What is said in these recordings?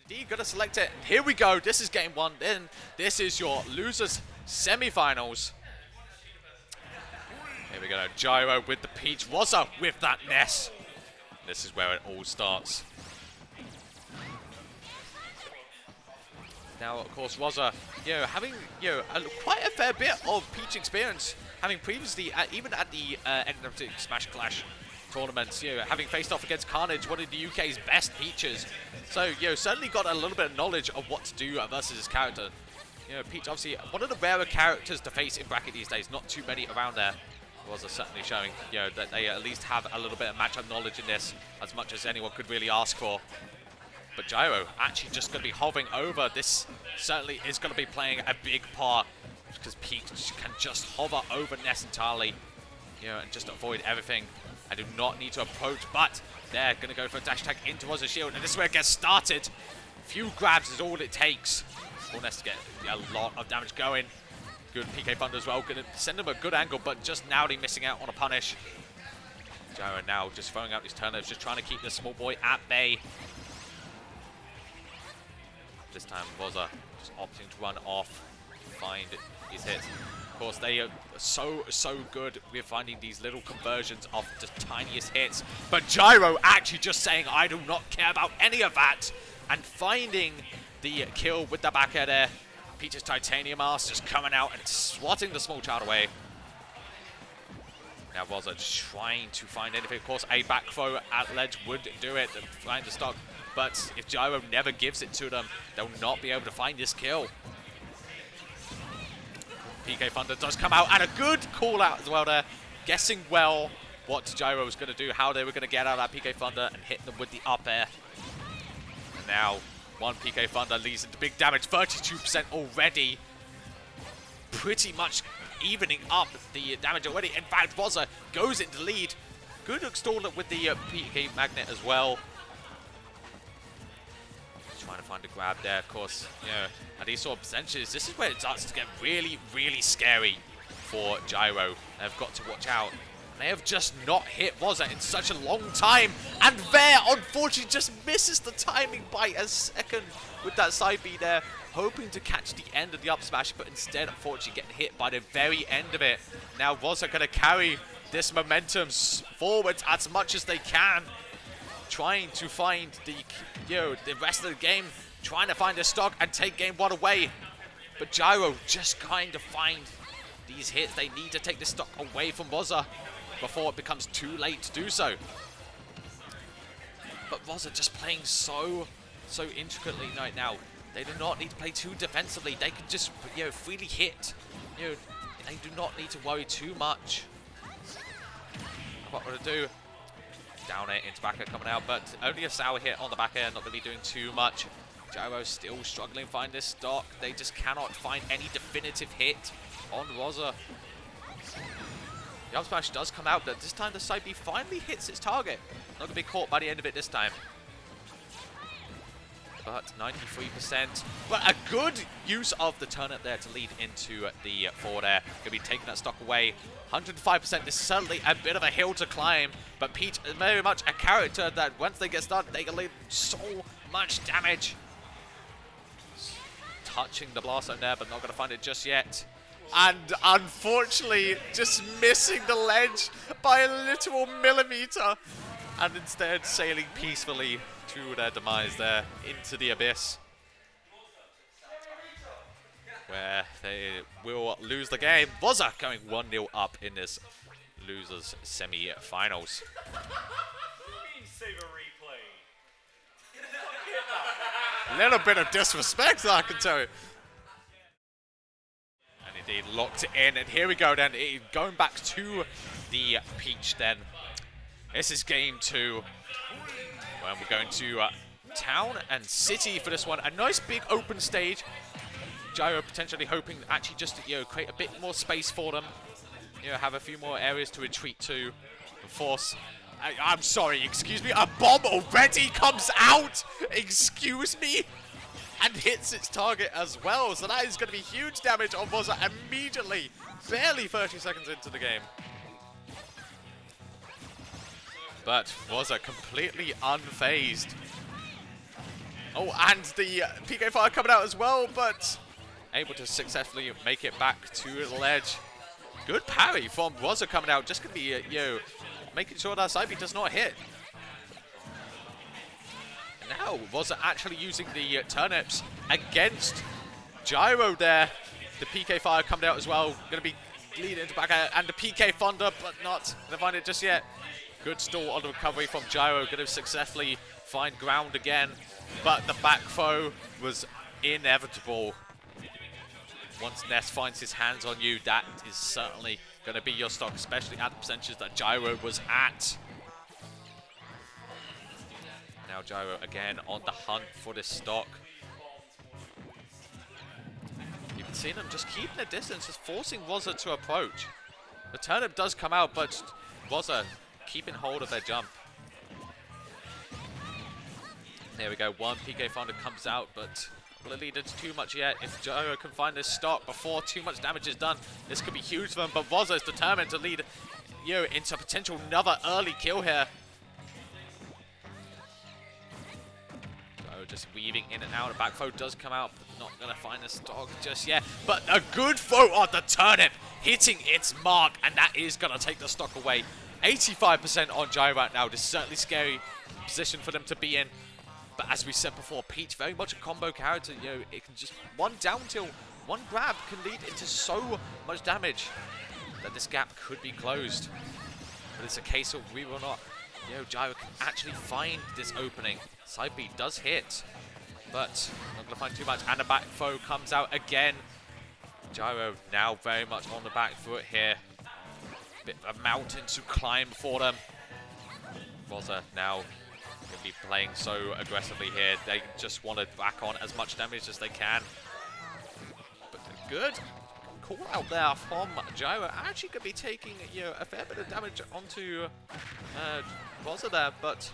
D gonna select it. Here we go. This is game one. Then this is your losers semifinals. Here we go. Gyro with the Peach. Rozza with that Ness. This is where it all starts. Now, of course, Rozza, having quite a fair bit of Peach experience, having previously, even at the Enigmatic Smash Clash tournaments, having faced off against Carnage, one of the UK's best Peaches. So, certainly got a little bit of knowledge of what to do versus his character. Peach, obviously, one of the rarer characters to face in bracket these days. Not too many around there. Rozza certainly showing, that they at least have a little bit of matchup knowledge in this, as much as anyone could really ask for. But Gyro actually just going to be hovering over. This certainly is going to be playing a big part, because Peach can just hover over Ness entirely, and just avoid everything. I do not need to approach, but they're going to go for a dash attack into Rozza's shield, and this is where it gets started. Few grabs is all it takes for Ness to get a lot of damage going. Good PK Thunder as well, going to send him a good angle, but just narrowly missing out on a punish. Gyro now just throwing out these turnovers, just trying to keep the small boy at bay. This time Rozza just opting to run off, find his hits. Of course, they are so good with finding these little conversions of the tiniest hits. But Gyro actually just saying, I do not care about any of that, and finding the kill with the back air there. Peach's titanium ass just coming out and swatting the small child away. Now Rozza just trying to find anything. Of course, a back throw at ledge would do it, find the stock. But if Gyro never gives it to them, they'll not be able to find this kill. PK Thunder does come out, and a good call out as well there. Guessing well what Gyro was going to do, how they were going to get out of that PK Thunder and hit them with the up air. And now, one PK Thunder leads into big damage, 32% already. Pretty much evening up the damage already. In fact, Rozza goes into lead. Good stall with the PK Magnet as well. Trying to find a grab there, of course, at these sort of percentages, this is where it starts to get really scary for Gyro. They've got to watch out. They have just not hit Rozza in such a long time, and there, unfortunately, just misses the timing by a second with that side B there, hoping to catch the end of the up smash, but instead, unfortunately, getting hit by the very end of it. Now Rozza going to carry this momentum forward as much as they can, trying to find the rest of the game, trying to find a stock and take game one away. But Gyro just kind of find these hits. They need to take this stock away from Rozza before it becomes too late to do so. But Rozza just playing so intricately right now. They do not need to play too defensively. They can just freely hit. They do not need to worry too much. What we're gonna do? Down air into back air coming out, but only a sour hit on the back air, not really doing too much. Gyro still struggling to find this stock. They just cannot find any definitive hit on Rozza. The up smash does come out, but this time the side B finally hits its target. Not going to be caught by the end of it this time. But 93%. But a good use of the turnip there to lead into the forward air. Going to be taking that stock away. 105%. This is certainly a bit of a hill to climb. But Peach is very much a character that once they get started, they can leave so much damage. Touching the blast zone there, but not going to find it just yet. And unfortunately, just missing the ledge by a literal millimeter. And instead sailing peacefully to their demise there into the abyss, where they will lose the game. Rozza going 1-0 up in this losers semi-finals. Little bit of disrespect, I can tell you. And indeed locked it in, and here we go then, going back to the Peach then. This is game 2. Well, we're going to town and city for this one. A nice big open stage. Gyro potentially hoping actually just to create a bit more space for them. Have a few more areas to retreat to. Of course, I'm sorry, excuse me, a bomb already comes out! Excuse me! And hits its target as well. So that is going to be huge damage on Rozza immediately. Barely 30 seconds into the game. But Rozza completely unfazed. Oh, and the PK Fire coming out as well, but able to successfully make it back to the ledge. Good parry from Rozza coming out. Just going to be, making sure that side B does not hit. And now, Rozza actually using the turnips against Gyro there. The PK Fire coming out as well. Going to be leading into back air, and the PK Thunder, but not going to find it just yet. Good stall on the recovery from Gyro. Going to successfully find ground again. But the back throw was inevitable. Once Ness finds his hands on you, that is certainly going to be your stock, especially at the percentages that Gyro was at. Now Gyro again on the hunt for this stock. You can see them just keeping their distance, just forcing Rozza to approach. The turnip does come out, but Rozza keeping hold of their jump. There we go, one PK Thunder comes out, but will it lead into too much yet? If Gyro can find this stock before too much damage is done, this could be huge for them, but Rozza is determined to lead into potential another early kill here. Gyro just weaving in and out. A back throw does come out, but not going to find the stock just yet. But a good throw on the turnip, hitting its mark, and that is going to take the stock away. 85% on Gyro right now. This is certainly a scary position for them to be in. But as we said before, Peach very much a combo character. It can just one down tilt, one grab can lead into so much damage that this gap could be closed. But it's a case of we will not. Gyro can actually find this opening. Side B does hit, but not going to find too much. And the back throw comes out again. Gyro now very much on the back foot here. Bit of a mountain to climb for them. Rozza now going to be playing so aggressively here. They just want to back on as much damage as they can. But a good call out there from Gyro. Actually could be taking a fair bit of damage onto Rozza there, but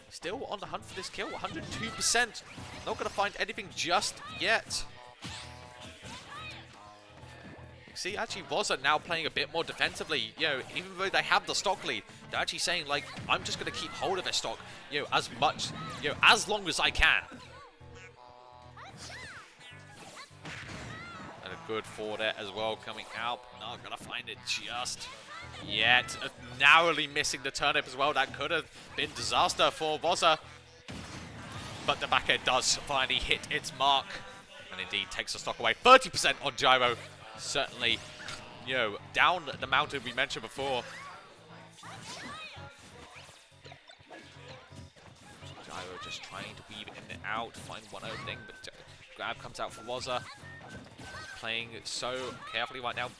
still on the hunt for this kill. 102%. Not going to find anything just yet. See, actually, Rozza now playing a bit more defensively. Even though they have the stock lead, they're actually saying, like, I'm just going to keep hold of their stock, as much, as long as I can. And a good forward there as well coming out. Not going to find it just yet. Narrowly missing the turnip as well. That could have been disaster for Rozza. But the back end does finally hit its mark. And indeed takes the stock away. 30% on Gyro. Certainly, down the mountain we mentioned before. Gyro just trying to weave in and out, find one opening, but grab comes out from Rozza. Playing so carefully right now.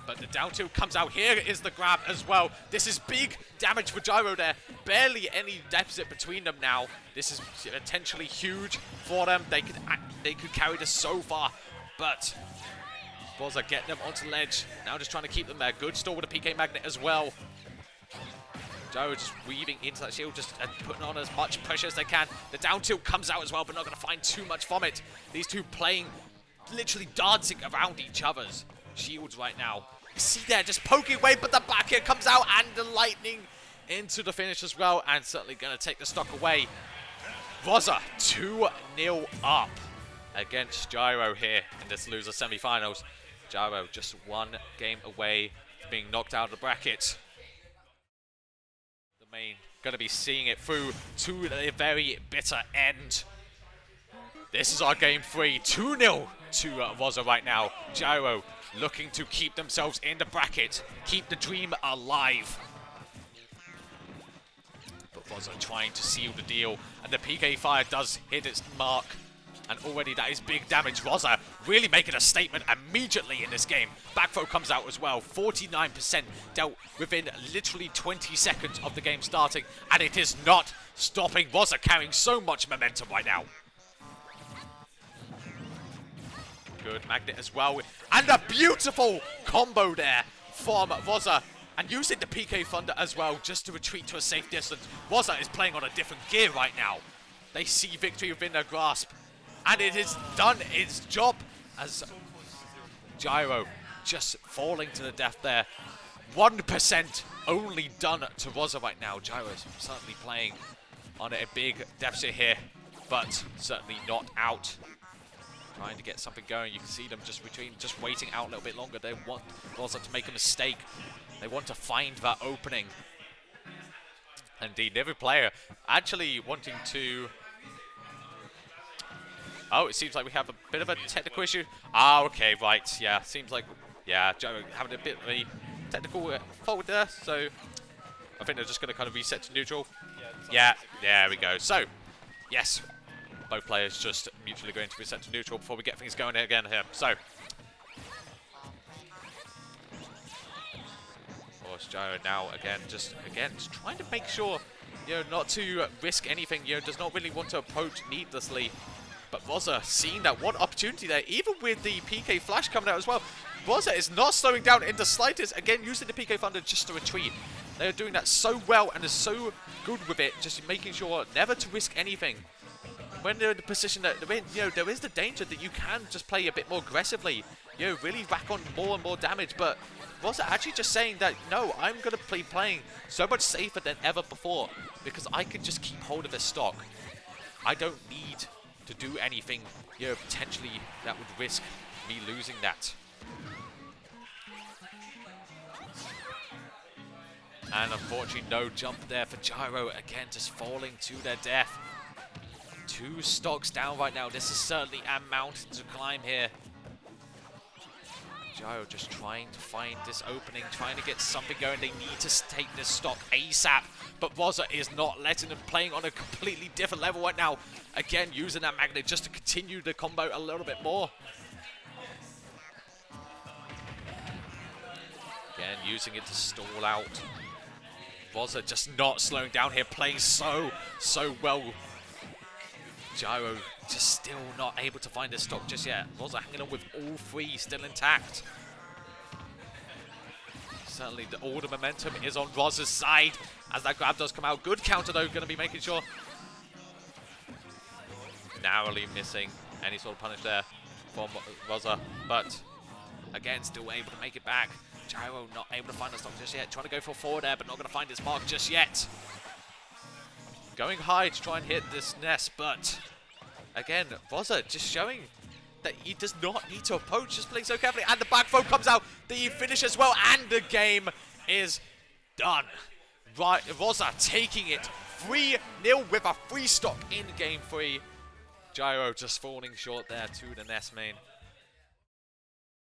But the down tilt comes out. Here is the grab as well. This is big damage for Gyro there. Barely any deficit between them now. This is potentially huge for them. They could carry this so far. But Rozza getting them onto the ledge. Now just trying to keep them there. Good stall with a PK Magnet as well. Gyro just weaving into that shield, just putting on as much pressure as they can. The down tilt comes out as well, but not going to find too much from it. These two playing, literally dancing around each other's shields right now. You see there, just poking away, but the back here comes out, and the lightning into the finish as well, and certainly going to take the stock away. Rozza 2-0 up against Gyro here in this loser semi-finals. Gyro just one game away from being knocked out of the bracket. The main going to be seeing it through to the very bitter end. This is our game 3, 2-0 to Rozza right now. Gyro looking to keep themselves in the bracket, keep the dream alive. But Rozza trying to seal the deal, and the PK Fire does hit its mark. And already that is big damage. Rozza really making a statement immediately in this game. Back throw comes out as well. 49% dealt within literally 20 seconds of the game starting, and it is not stopping. Rozza carrying so much momentum right now. Good Magnet as well. And a beautiful combo there from Rozza. And using the PK Thunder as well, just to retreat to a safe distance. Rozza is playing on a different gear right now. They see victory within their grasp. And it has done its job as Gyro just falling to the death there. 1% only done to Rozza right now. Gyro is certainly playing on a big deficit here, but certainly not out. Trying to get something going. You can see them just waiting out a little bit longer. They want Rozza to make a mistake. They want to find that opening. Indeed, every player actually wanting to... Oh, it seems like we have a bit of a technical issue. Ah, okay, right. Yeah, seems like... Yeah, Gyro having a bit of a technical fault there, so... I think they're just going to kind of reset to neutral. Yeah, there we go. So, yes. Both players just mutually going to reset to neutral before we get things going again here. So, of course, Gyro now just trying to make sure, not to risk anything. Does not really want to approach needlessly. But Rozza seeing that one opportunity there, even with the PK flash coming out as well. Rozza is not slowing down in the slightest. Again, using the PK Thunder just to retreat. They are doing that so well and are so good with it, just making sure never to risk anything. When they're in the position that they're in, there is the danger that you can just play a bit more aggressively, really rack on more and more damage. But Rozza actually just saying that, no, I'm going to be playing so much safer than ever before because I can just keep hold of this stock. I don't need to do anything, potentially that would risk me losing that. And unfortunately, no jump there for Gyro. Again, just falling to their death. 2 stocks down right now. This is certainly a mountain to climb here. Gyro just trying to find this opening, trying to get something going. They need to take this stock ASAP. But Rozza is not letting them, playing on a completely different level right now. Again, using that magnet just to continue the combo a little bit more. Again, using it to stall out. Rozza just not slowing down here, playing so well. Gyro just still not able to find this stock just yet. Rozza hanging on with all 3 still intact. Certainly all the momentum is on Rozza's side as that grab does come out. Good counter though, going to be making sure. Narrowly missing any sort of punish there from Rozza, but again still able to make it back. Gyro not able to find the stock just yet. Trying to go for forward there, but not going to find his mark just yet. Going high to try and hit this Ness, but again, Rozza just showing that he does not need to approach, just playing so carefully. And the back throw comes out, the finish as well, and the game is done. Right, Rozza taking it 3-0 with a free stock in game 3. Gyro just falling short there to the Ness main.